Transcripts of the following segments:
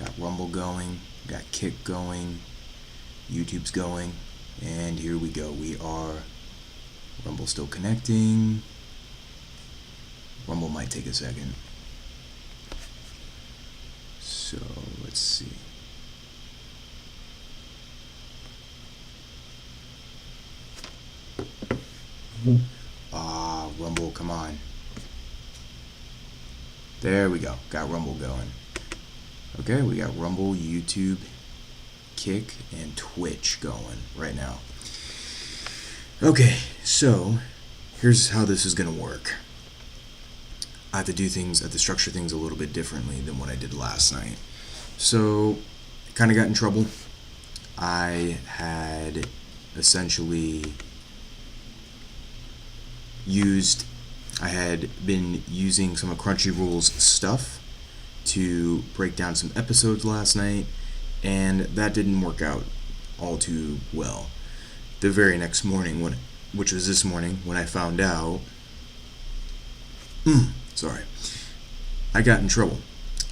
Got Rumble going, got Kick going, YouTube's going, and here we go. We are Rumble still connecting. Rumble might take a second. So let's see. Rumble, come on. There we go. Got Rumble going. Okay, we got Rumble, YouTube, Kick, and Twitch going right now. Okay, so here's how this is gonna work. I have to structure things a little bit differently than what I did last night. So, kind of got in trouble. I had essentially been using some of Crunchyroll's stuff to break down some episodes last night, and that didn't work out all too well. The very next morning, which was this morning, when I found out, I got in trouble.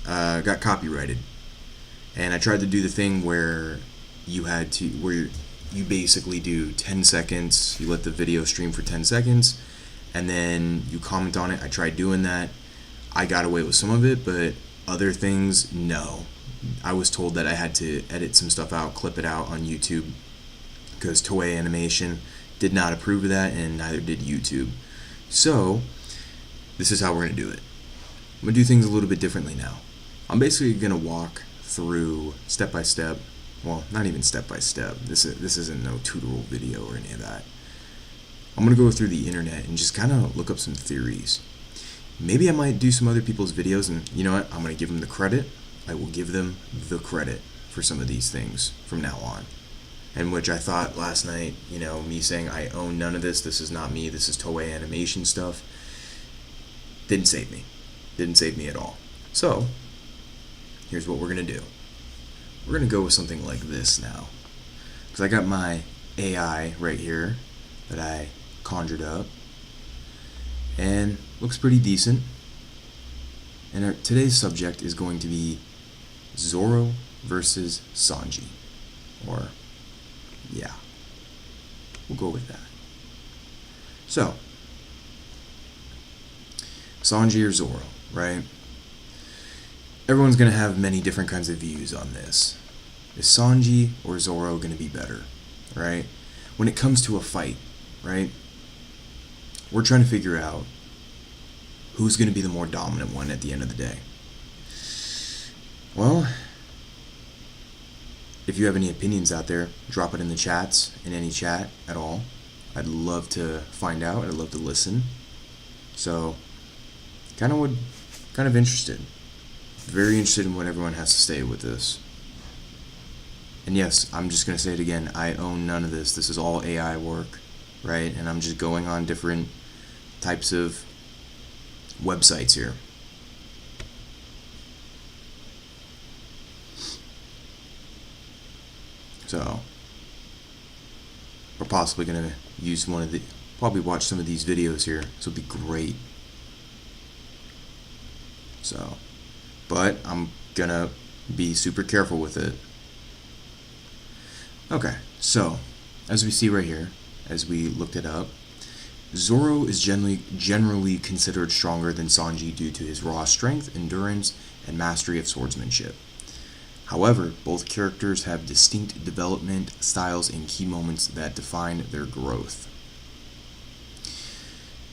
Got copyrighted, and I tried to do the thing where you basically do 10 seconds. You let the video stream for 10 seconds, and then you comment on it. I tried doing that. I got away with some of it, but other things, no. I was told that I had to edit some stuff out, clip it out on YouTube, because Toei Animation did not approve of that, and neither did YouTube. So, this is how we're going to do it. I'm going to do things a little bit differently now. I'm basically going to walk through step by step. Well, not even step by step. This isn't no tutorial video or any of that. I'm going to go through the internet and just kind of look up some theories. Maybe I might do some other people's videos, and you know what? I'm going to give them the credit. I will give them the credit for some of these things from now on. And which I thought last night, me saying I own none of this, this is not me, this is Toei Animation stuff, didn't save me. Didn't save me at all. So, here's what we're going to do. We're going to go with something like this now. Because I got my AI right here that I conjured up. And looks pretty decent. And today's subject is going to be Zoro versus Sanji. Or, yeah. We'll go with that. So, Sanji or Zoro, right? Everyone's going to have many different kinds of views on this. Is Sanji or Zoro going to be better, right? When it comes to a fight, right? We're trying to figure out who's going to be the more dominant one at the end of the day. Well, if you have any opinions out there, drop it in the chats, in any chat at all. I'd love to find out. I'd love to listen. So, kind of interested. Very interested in what everyone has to say with this. And yes, I'm just going to say it again. I own none of this. This is all AI work, right? And I'm just going on different types of websites here. So, we're possibly going to use probably watch some of these videos here. This will be great. So, but I'm going to be super careful with it. Okay, so, as we see right here, as we looked it up, Zoro is generally considered stronger than Sanji due to his raw strength, endurance, and mastery of swordsmanship. However, both characters have distinct development styles and key moments that define their growth.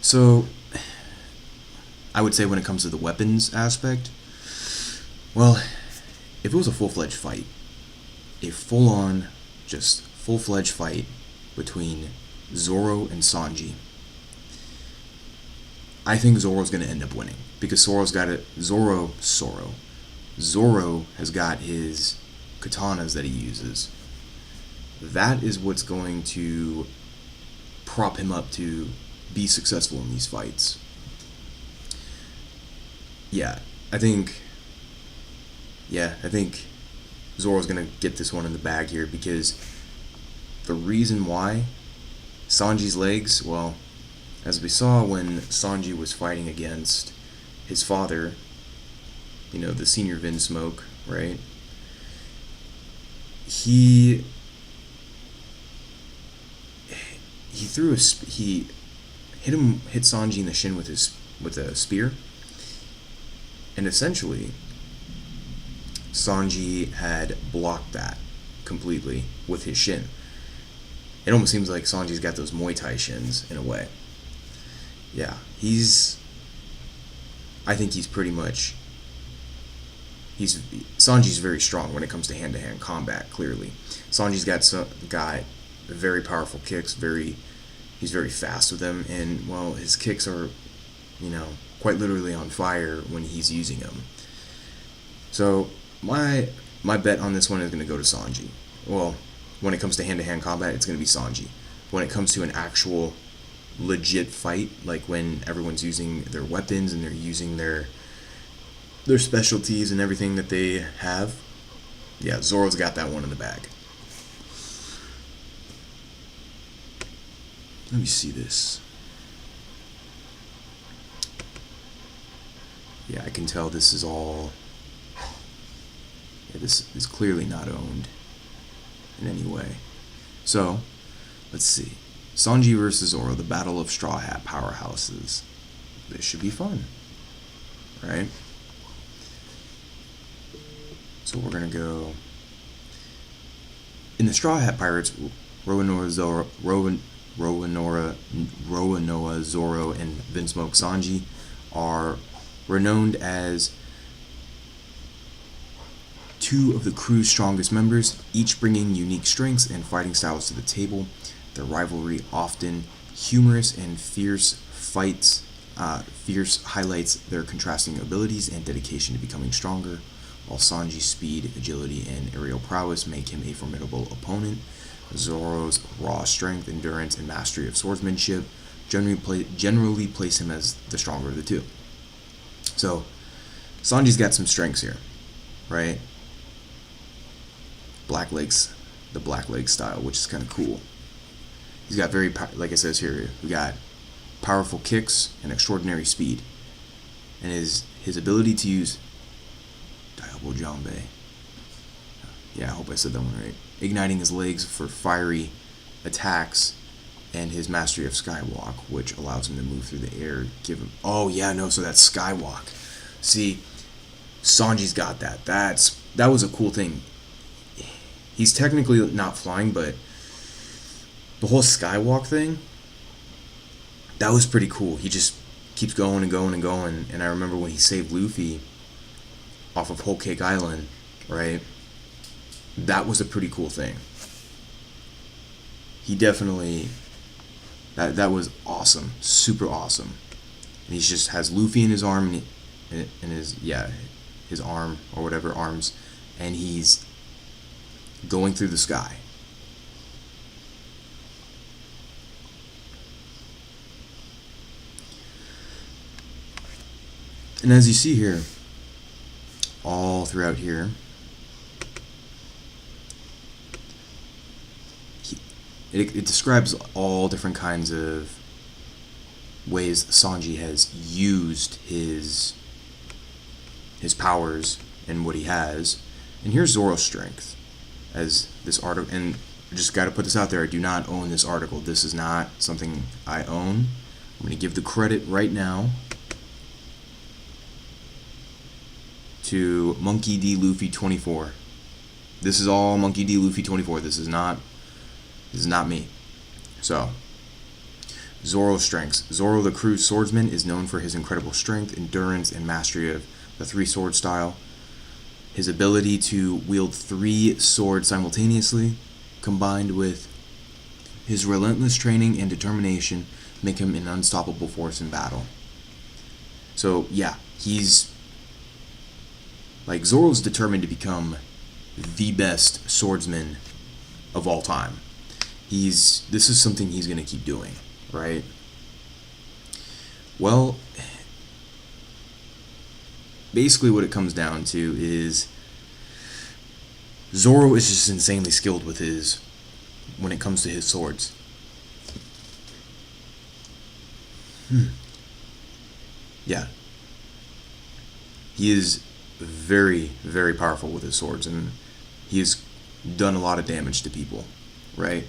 So, I would say when it comes to the weapons aspect, well, if it was a full-fledged fight, a full-on, just full-fledged fight between Zoro and Sanji, I think Zoro's going to end up winning, because Zoro has got his katanas that he uses. That is what's going to prop him up to be successful in these fights. I think Zoro's going to get this one in the bag here, because the reason why Sanji's legs, well, as we saw when Sanji was fighting against his father, the senior Vinsmoke, right? he he hit Sanji in the shin with a spear, and essentially Sanji had blocked that completely with his shin. It almost seems like Sanji's got those Muay Thai shins in a way. Yeah, I think he's pretty much. Sanji's very strong when it comes to hand-to-hand combat. Clearly, Sanji's got very powerful kicks. He's very fast with them, and well, his kicks are, quite literally on fire when he's using them. So my bet on this one is going to go to Sanji. Well, when it comes to hand-to-hand combat, it's going to be Sanji. When it comes to an actual legit fight, like when everyone's using their weapons and they're using their specialties and everything that they have, yeah, Zoro's got that one in the bag. Let me see this. Yeah, I can tell this is all. Yeah, this is clearly not owned in any way. So, let's see. Sanji versus Zoro, the Battle of Straw Hat Powerhouses. This should be fun, right? So we're gonna go in the Straw Hat Pirates. Rowanoa, Zoro, and Vinsmoke Sanji are renowned as two of the crew's strongest members, each bringing unique strengths and fighting styles to the table. Their rivalry, often humorous and fierce highlights their contrasting abilities and dedication to becoming stronger, while Sanji's speed, agility, and aerial prowess make him a formidable opponent. Zoro's raw strength, endurance, and mastery of swordsmanship generally place him as the stronger of the two. So, Sanji's got some strengths here, right? The Black Leg style, which is kind of cool. He's got like it says here, we got powerful kicks and extraordinary speed, and his ability to use Diabo Jambe. Yeah, I hope I said that one right. Igniting his legs for fiery attacks, and his mastery of Skywalk, which allows him to move through the air. So that's Skywalk. See, Sanji's got that. That was a cool thing. He's technically not flying, but the whole Skywalk thing, that was pretty cool. He just keeps going and going and going. And I remember when he saved Luffy off of Whole Cake Island, right? That was a pretty cool thing. He definitely, that was awesome, super awesome. And he just has Luffy in his arm, in his arm or whatever arms, and he's going through the sky. And as you see here, all throughout here, it describes all different kinds of ways Sanji has used his powers and what he has. And here's Zoro's strength, as this article. And I just got to put this out there: I do not own this article. This is not something I own. I'm going to give the credit right now to Monkey D. Luffy 24. This is all Monkey D. Luffy 24. This is not me. So, Zoro's strengths. Zoro, the crew's swordsman, is known for his incredible strength, endurance, and mastery of the three-sword style. His ability to wield three swords simultaneously, combined with his relentless training and determination, make him an unstoppable force in battle. So, yeah, Zoro's determined to become the best swordsman of all time. This is something he's going to keep doing, right? Well, basically what it comes down to is Zoro is just insanely skilled when it comes to his swords. Yeah. He is very, very powerful with his swords, and he is done a lot of damage to people, right?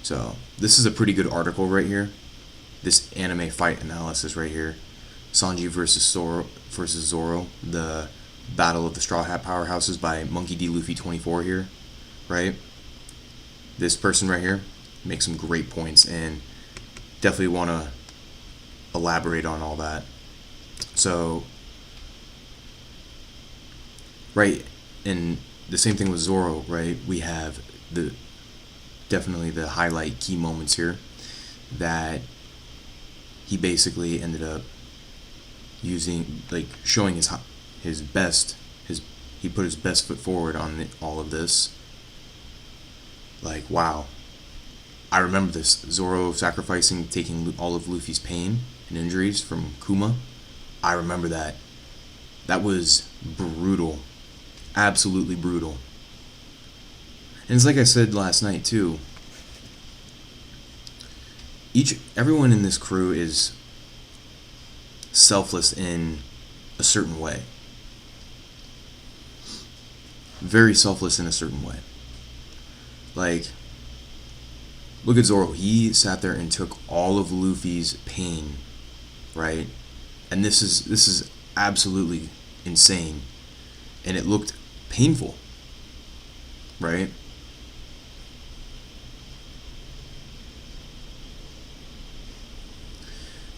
So this is a pretty good article right here. This anime fight analysis right here. Sanji versus Zoro, the Battle of the Straw Hat Powerhouses by Monkey D. Luffy 24 here, right? This person right here makes some great points and definitely want to elaborate on all that. So, right, and the same thing with Zoro, right? We have definitely the highlight key moments here that he basically ended up using, like, showing his best, he put his best foot forward on all of this. Like, wow, I remember this. Zoro sacrificing, taking all of Luffy's pain and injuries from Kuma. I remember that. That was brutal, absolutely brutal. And it's like I said last night too. Everyone in this crew is selfless in a certain way. Very selfless in a certain way. Like, look at Zoro. He sat there and took all of Luffy's pain, right? And this is absolutely insane. And it looked painful, right?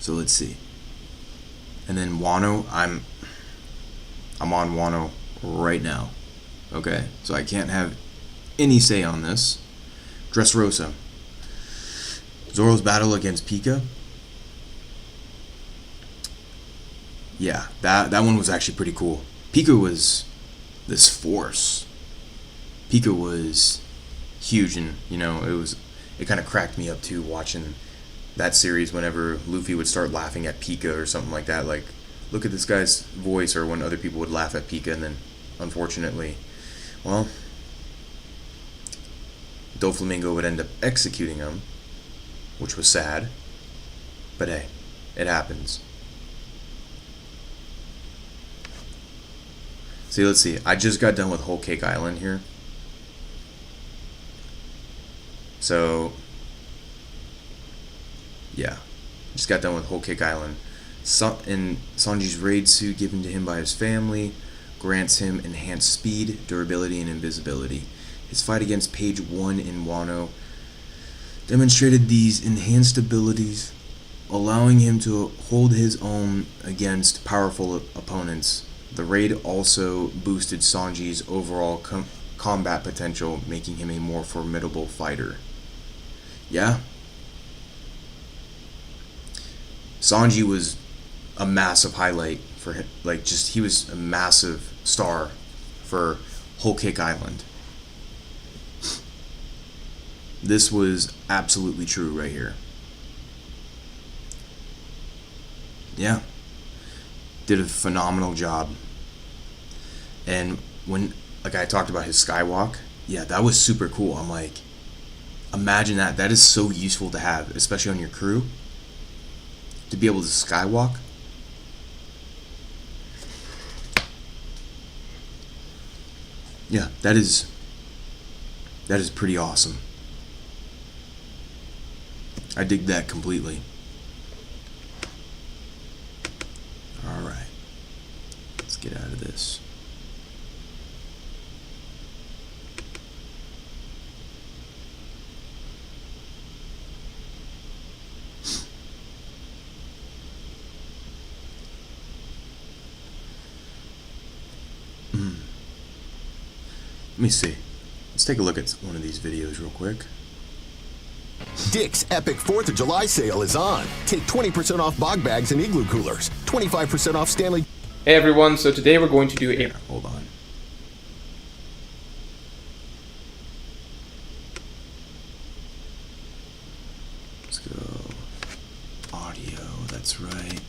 So let's see. And then Wano, I'm on Wano right now. Okay? So I can't have any say on this. Dressrosa. Zoro's battle against Pika. Yeah, that one was actually pretty cool. Pika was this force. Pika was huge, and it kind of cracked me up too watching that series whenever Luffy would start laughing at Pika or something like that. Like, look at this guy's voice, or when other people would laugh at Pika, and then unfortunately, well, Doflamingo would end up executing him, which was sad, but hey, it happens. See, let's see. I just got done with Whole Cake Island here. So, yeah. Just got done with Whole Cake Island. And Sanji's raid suit given to him by his family grants him enhanced speed, durability, and invisibility. His fight against Page 1 in Wano demonstrated these enhanced abilities, allowing him to hold his own against powerful opponents. The raid also boosted Sanji's overall combat potential, making him a more formidable fighter. Yeah. Sanji was a massive highlight for him. Like, he was a massive star for Whole Cake Island. This was absolutely true right here. Yeah. Did a phenomenal job. And when, like, I talked about his skywalk, yeah, that was super cool. I'm like, imagine that. That is so useful to have, especially on your crew, to be able to skywalk. Yeah, that is pretty awesome. I dig that completely. Alright. Let's get out of this. Let me see. Let's take a look at one of these videos real quick. Dick's Epic 4th of July sale is on. Take 20% off bog bags and igloo coolers. 25% off Stanley. Hey everyone, so today we're going to do a... Hold on. Let's go. Audio, that's right.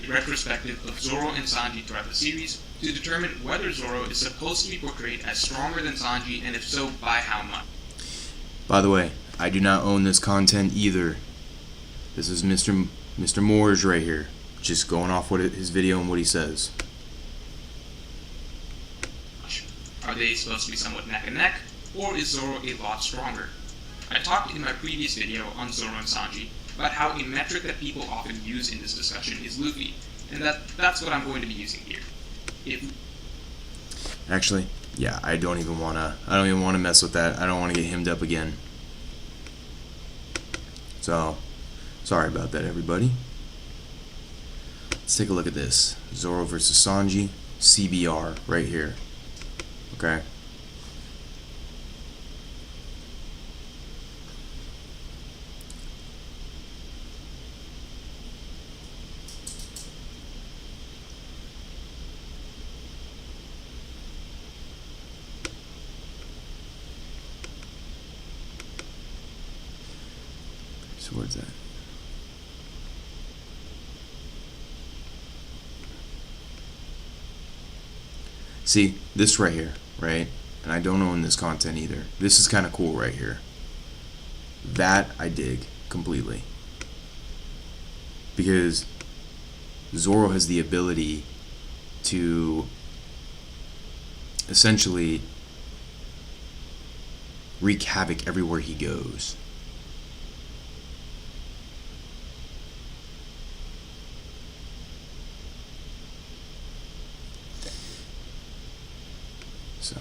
Retrospective of Zoro and Sanji throughout the series to determine whether Zoro is supposed to be portrayed as stronger than Sanji, and if so, by how much. By the way, I do not own this content either. This is Mr. Moore's right here, just going off his video and what he says. Are they supposed to be somewhat neck and neck, or is Zoro a lot stronger? I talked in my previous video on Zoro and Sanji about how a metric that people often use in this discussion is Luffy, and that's what I'm going to be using here. Actually, yeah, I don't even wanna mess with that. I don't wanna get hemmed up again. So, sorry about that, everybody. Let's take a look at this. Zoro versus Sanji, CBR, right here. Okay. So where's that? See, this right here, right? And I don't own this content either. This is kind of cool right here. That I dig completely. Because Zoro has the ability to essentially wreak havoc everywhere he goes. So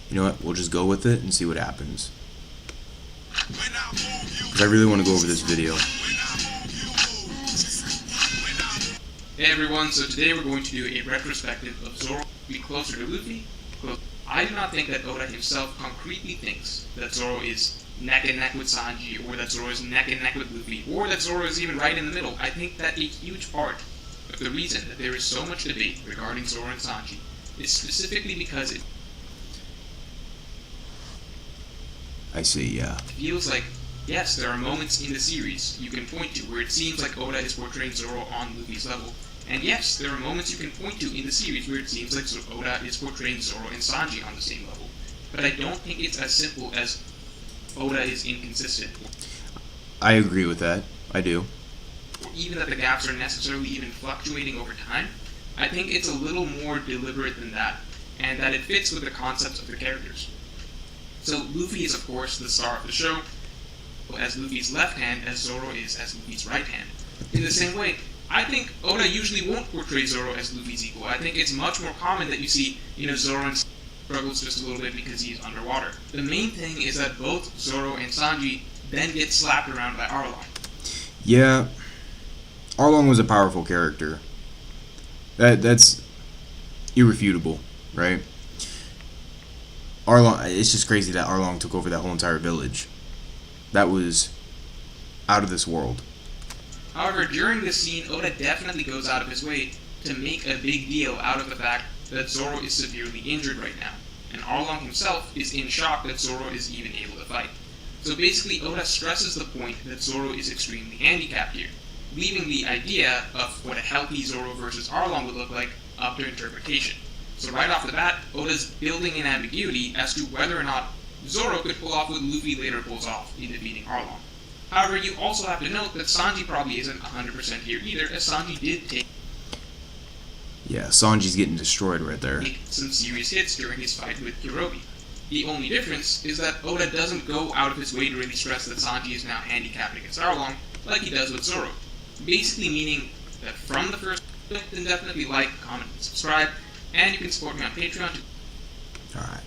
you know what? We'll just go with it and see what happens. Because I really want to go over this video. Hey everyone, so today we're going to do a retrospective of Zoro be closer to Luffy. I do not think that Oda himself concretely thinks that Zoro is neck and neck with Sanji, or that Zoro is neck and neck with Luffy, or that Zoro is even right in the middle. I think that a huge part of the reason that there is so much debate regarding Zoro and Sanji is specifically because it feels like, yes, there are moments in the series you can point to where it seems like Oda is portraying Zoro on Luffy's level. And yes, there are moments you can point to in the series where it seems like Oda is portraying Zoro and Sanji on the same level. But I don't think it's as simple as Oda is inconsistent. I agree with that. I do. Or even that the gaps are necessarily even fluctuating over time. I think it's a little more deliberate than that, and that it fits with the concepts of the characters. So Luffy is of course the star of the show, as Luffy's left hand as Zoro is as Luffy's right hand. In the same way, I think Oda usually won't portray Zoro as Luffy's equal. I think it's much more common that you see, Zoro struggles just a little bit because he's underwater. The main thing is that both Zoro and Sanji then get slapped around by Arlong. Yeah, Arlong was a powerful character. That's irrefutable, right? Arlong, it's just crazy that Arlong took over that whole entire village. That was out of this world. However, during this scene, Oda definitely goes out of his way to make a big deal out of the fact that Zoro is severely injured right now, and Arlong himself is in shock that Zoro is even able to fight. So basically, Oda stresses the point that Zoro is extremely handicapped here, leaving the idea of what a healthy Zoro versus Arlong would look like up to interpretation. So right off the bat, Oda's building an ambiguity as to whether or not Zoro could pull off what Luffy later pulls off in defeating Arlong. However, you also have to note that Sanji probably isn't 100% here either, as Sanji did take Sanji's getting destroyed right there. some serious hits during his fight with Hirobi. The only difference is that Oda doesn't go out of his way to really stress that Sanji is now handicapped against Arlong, like he does with Zoro. Basically meaning that from the first then definitely like, comment, and subscribe, and you can support me on Patreon too. Alright.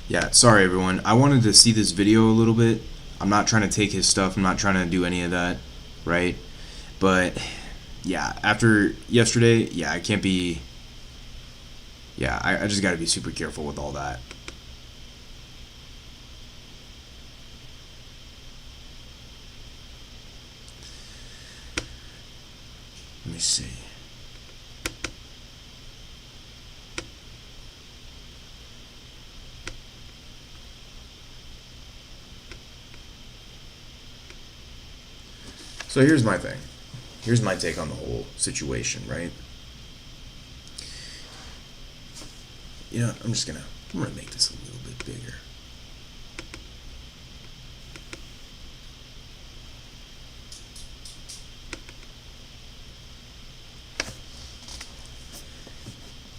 Yeah, sorry everyone. I wanted to see this video a little bit. I'm not trying to take his stuff. I'm not trying to do any of that, right? But, yeah, after yesterday, I can't be... Yeah, I just gotta be super careful with all that. Let me see. So here's my thing. Here's my take on the whole situation, right? You know, I'm gonna make this a little bit bigger.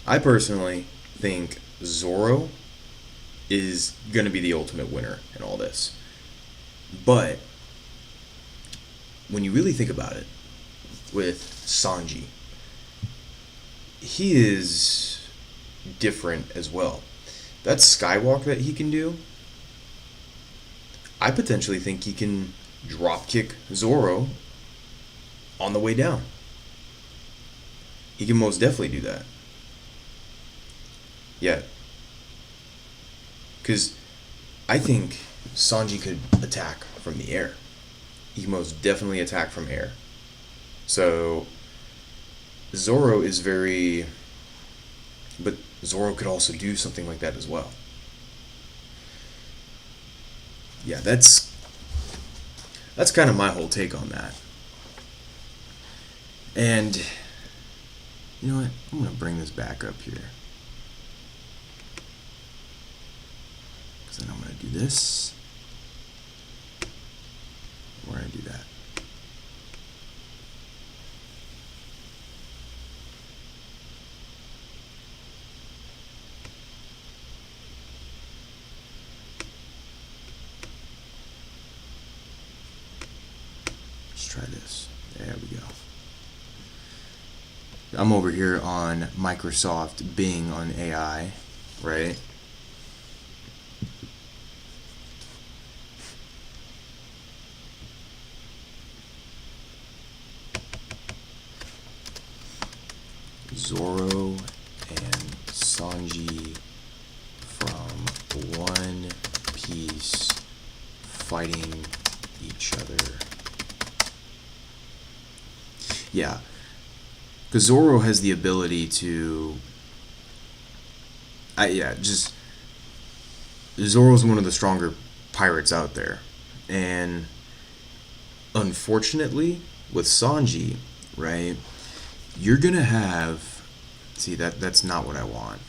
I personally think Zoro is gonna be the ultimate winner in all this. But when you really think about it, with Sanji, he is different as well. That skywalk that he can do, I potentially think he can drop kick Zoro on the way down. He can most definitely do that. Yeah. Because I think Sanji could attack from the air. He can most definitely attack from air. So Zoro is very... But Zoro could also do something like that as well. Yeah, that's kind of my whole take on that. And you know what? I'm going to bring this back up here. Because then I'm going to do this. We're going to do that. Let's try this. There we go. I'm over here on Microsoft Bing on AI, right? Zoro and Sanji from One Piece fighting each other. Yeah, because Zoro has the ability to... Zoro's one of the stronger pirates out there. And unfortunately, with Sanji, right, you're going to have... See, that's not what I want.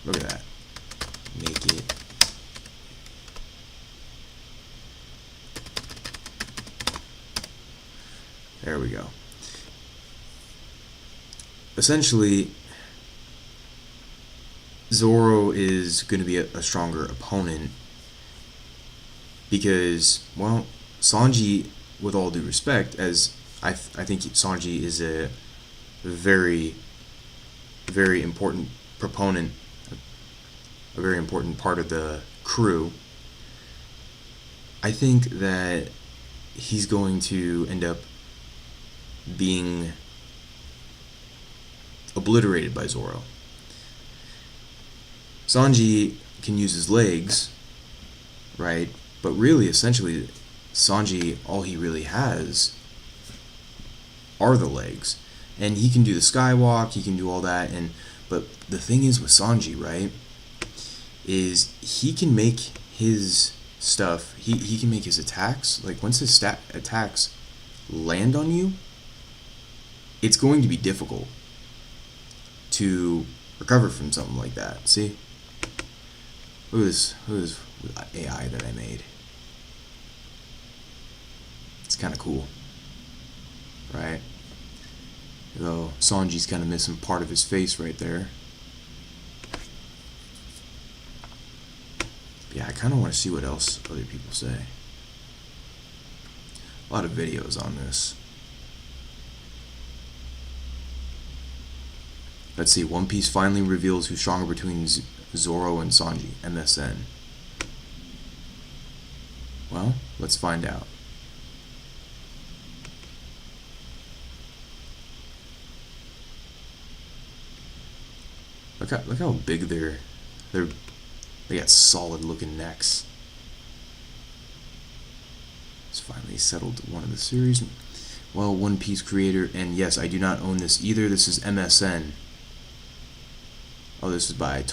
Look at that. Make it... There we go. Essentially, Zoro is going to be a stronger opponent because, well, Sanji, with all due respect, as I think Sanji is a very, very important proponent, a very important part of the crew. I think that he's going to end up being obliterated by Zoro. Sanji can use his legs, right? But really, essentially, Sanji, all he really has are the legs. And he can do the skywalk, he can do all that, but the thing is with Sanji, right, is he can make his stuff, he can make his attacks, like once his attacks land on you, it's going to be difficult to recover from something like that. See? Look at this AI that I made. It's kind of cool, right? Though Sanji's kind of missing part of his face right there. Yeah, I kind of want to see what else other people say. A lot of videos on this. Let's see. One Piece finally reveals who's stronger between Zoro and Sanji. MSN. Well, let's find out. Look how big they got solid looking necks. It's finally settled one of the series. Well, One Piece creator, and yes, I do not own this either. This is MSN. Oh, this is by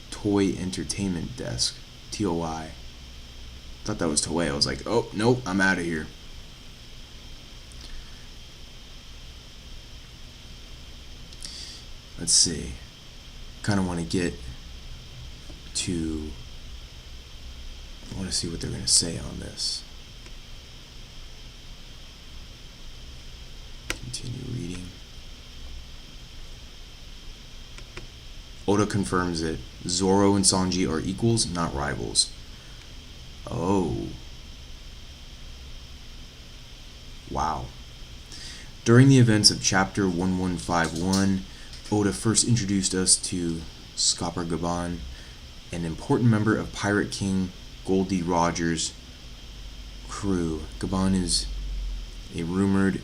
Toy Entertainment Desk. TOI. Thought that was Toei. I was like, oh, nope, I'm out of here. let's see. Kind of want to get to. I want to see what they're going to say on this. Continue reading. Oda confirms it. Zoro and Sanji are equals, not rivals. Oh. Wow. During the events of Chapter 1151, Oda first introduced us to Scopper Gaban, an important member of Pirate King Goldie Rogers' crew. Gaban is rumored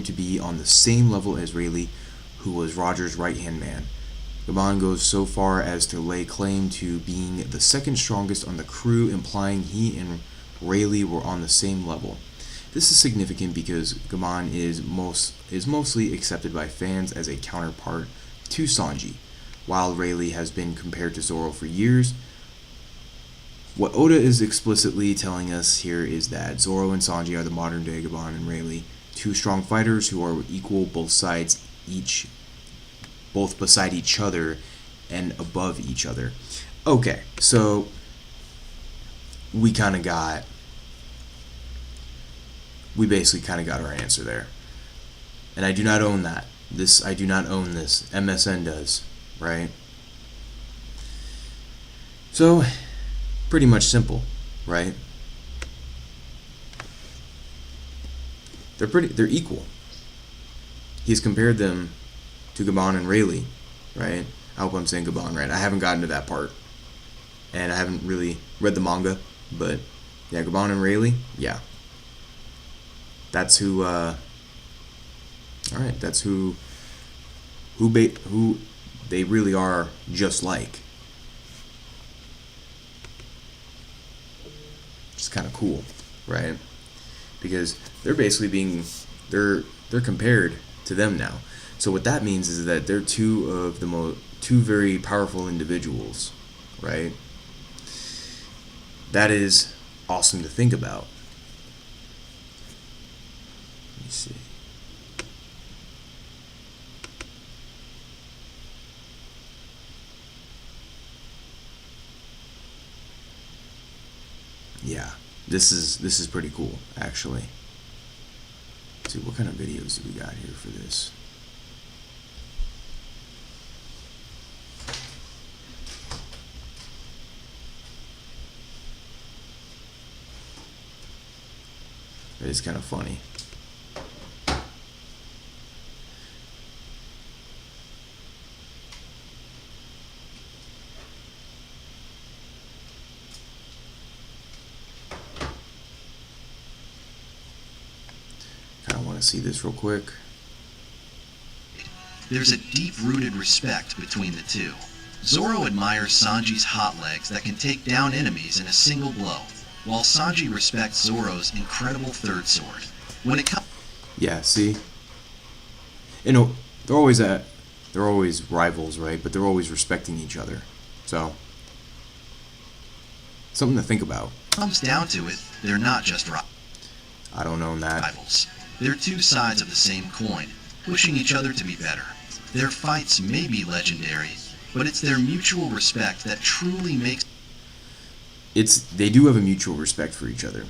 to be on the same level as Rayleigh, who was Rogers' right-hand man. Gaban goes so far as to lay claim to being the second strongest on the crew, implying he and Rayleigh were on the same level. This is significant because Gaban is mostly accepted by fans as a counterpart to Sanji, while Rayleigh has been compared to Zoro for years. What Oda is explicitly telling us here is that Zoro and Sanji are the modern-day Gaban and Rayleigh, two strong fighters who are equal both beside each other and above each other. Okay, so we basically kind of got our answer there. And I do not own that. I do not own this. MSN does, right? So, pretty much simple, right? They're equal. He's compared them to Gaban and Rayleigh, right? I hope I'm saying Gaban right. I haven't gotten to that part. And I haven't really read the manga, but yeah, Gaban and Rayleigh, yeah. That's who alright, that's who they really are just like. It's kind of cool, right? Because they're basically they're compared to them now. So what that means is that they're two very powerful individuals, right? That is awesome to think about. Let me see. Yeah, this is pretty cool, actually. Let's see, what kind of videos do we got here for this? It's kind of funny. Kind of want to see this real quick. There's a deep-rooted respect between the two. Zoro admires Sanji's hot legs that can take down enemies in a single blow, while Sanji respects Zoro's incredible third sword. When it comes, Yeah, see? You know, they're always rivals, right? But they're always respecting each other. So, something to think about. comes down to it, they're not just I don't know that. rivals. They're two sides of the same coin, pushing each other to be better. Their fights may be legendary, but it's their mutual respect that truly makes They do have a mutual respect for each other.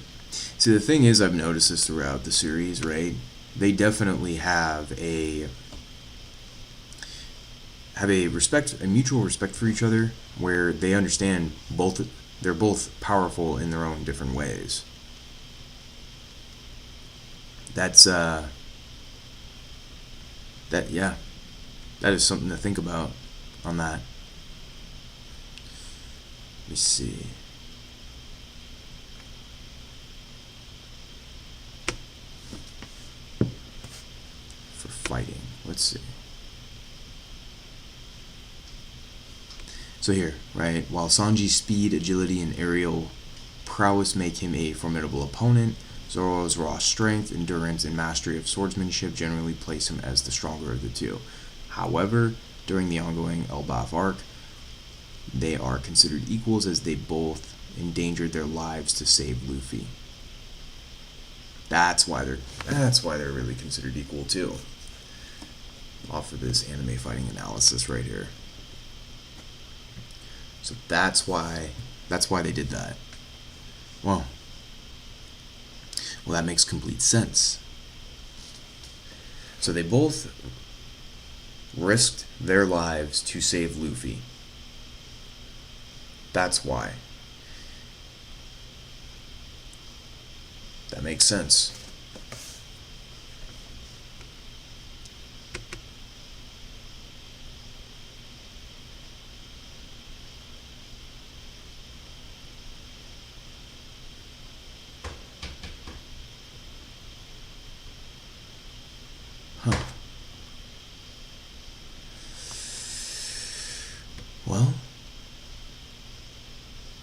See, the thing is, I've noticed this throughout the series, right? They definitely have a mutual respect for each other, where they understand they're both powerful in their own different ways. That is something to think about on that. Let me see. For fighting, let's see. So here, right, while Sanji's speed, agility, and aerial prowess make him a formidable opponent, Zoro's raw strength, endurance, and mastery of swordsmanship generally place him as the stronger of the two. However, during the ongoing Elbaf arc, they are considered equals as they both endangered their lives to save Luffy. That's why they're really considered equal too. off of this anime fighting analysis right here. So that's why they did that. Well, that makes complete sense. So they both risked their lives to save Luffy. That's why. That makes sense. Huh. Well,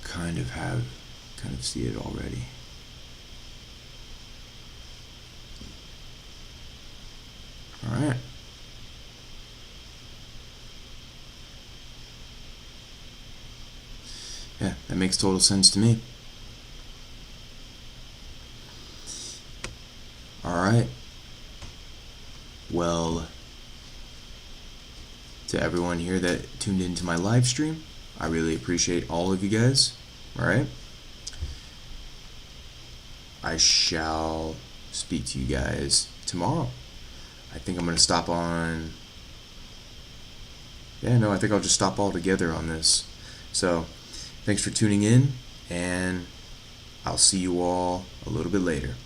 kind of see it already. All right. Yeah, that makes total sense to me. All right. Well, to everyone here that tuned into my live stream, I really appreciate all of you guys. All right. I shall speak to you guys tomorrow. I think I'm going to stop on... Yeah, no, I think I'll just stop altogether on this. So, thanks for tuning in, and I'll see you all a little bit later.